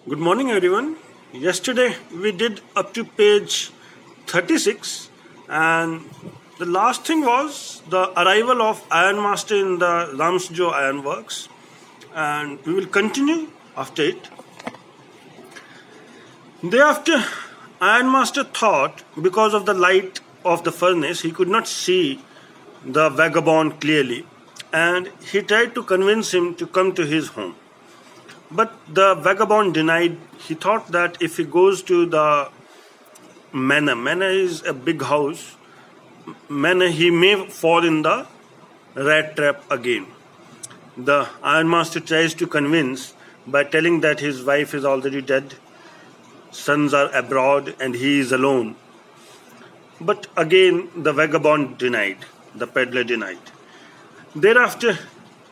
Good morning, everyone. Yesterday we did up to page 36, and the last thing was the arrival of Ironmaster in the Ramsjo Ironworks, and we will continue after it. Thereafter, Ironmaster thought because of the light of the furnace he could not see the vagabond clearly, and he tried to convince him to come to his home. But the vagabond denied. He thought that if he goes to the manor is a big house, manor, he may fall in the rat trap again. The Ironmaster tries to convince by telling that his wife is already dead, sons are abroad, and he is alone. But again, the vagabond denied, the peddler denied. Thereafter,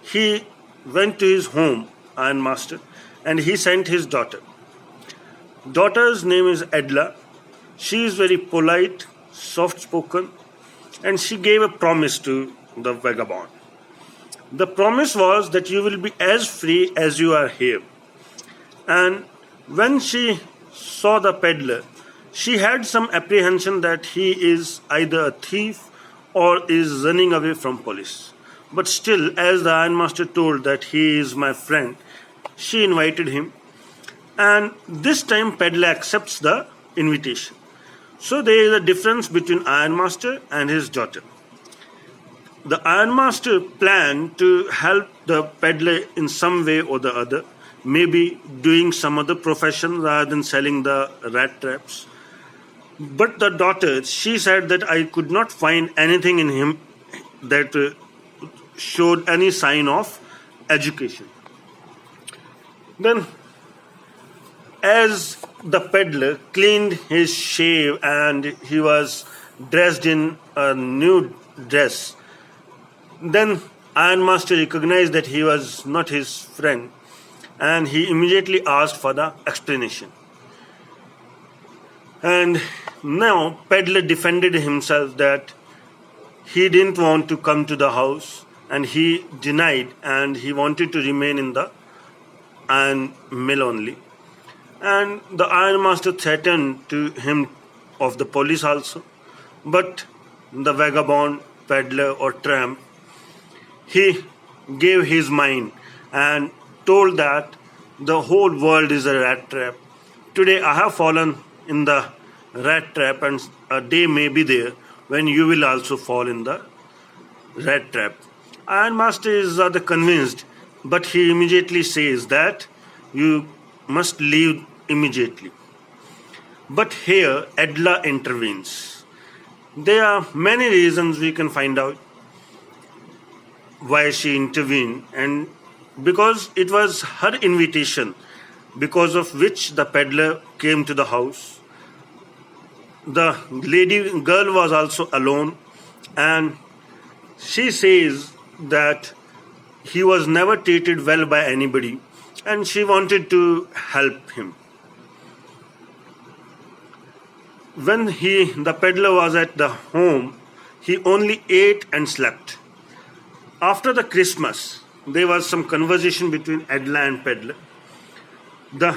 he went to his home, Ironmaster, and he sent his daughter. Daughter's name is Edla. She is very polite, soft spoken, and she gave a promise to the vagabond. The promise was that you will be as free as you are here. And when she saw the peddler, she had some apprehension that he is either a thief or is running away from police. But still, as the Ironmaster told that he is my friend, she invited him. And this time, peddler accepts the invitation. So there is a difference between Ironmaster and his daughter. The Ironmaster planned to help the peddler in some way or the other, maybe doing some other profession rather than selling the rat traps. But the daughter, she said that I could not find anything in him that showed any sign of education. Then, as the peddler cleaned his shave and he was dressed in a new dress, then Ironmaster recognized that he was not his friend, and he immediately asked for the explanation. And now peddler defended himself that he didn't want to come to the house, and he denied, and he wanted to remain in the iron mill only. And the Ironmaster threatened to him of the police also. But the vagabond, peddler or tramp, he gave his mind and told that the whole world is a rat trap. Today I have fallen in the rat trap, and a day may be there when you will also fall in the rat trap. Ironmaster is rather convinced, but he immediately says that you must leave immediately. But here Edla intervenes. There are many reasons we can find out why she intervened, and because it was her invitation because of which the peddler came to the house. The girl was also alone, and she says that he was never treated well by anybody, and she wanted to help him. When the peddler was at the home, he only ate and slept. After the Christmas, there was some conversation between Edla and peddler. The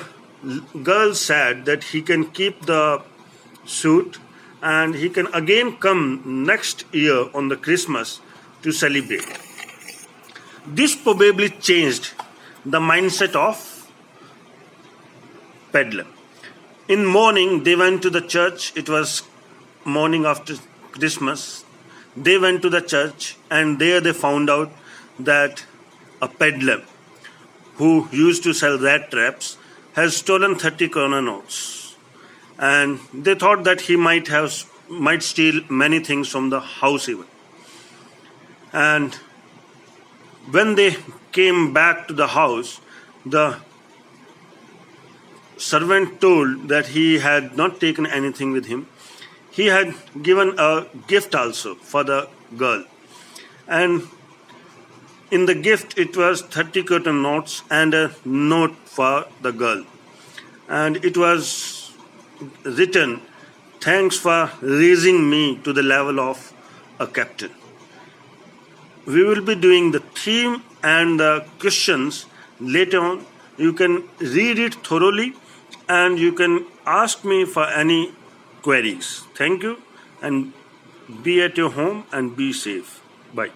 girl said that he can keep the suit and he can again come next year on the Christmas to celebrate. This probably changed the mindset of peddler. In morning, they went to the church. It was morning after Christmas. They went to the church, and there they found out that a peddler who used to sell rat traps has stolen 30 krona notes. And they thought that he might steal many things from the house even. And when they came back to the house, the servant told that he had not taken anything with him. He had given a gift also for the girl. And in the gift, it was 30 krona notes and a note for the girl. And it was written, "Thanks for raising me to the level of a captain." We will be doing the theme and the questions later on. You can read it thoroughly and you can ask me for any queries. Thank you, and be at your home and be safe. Bye.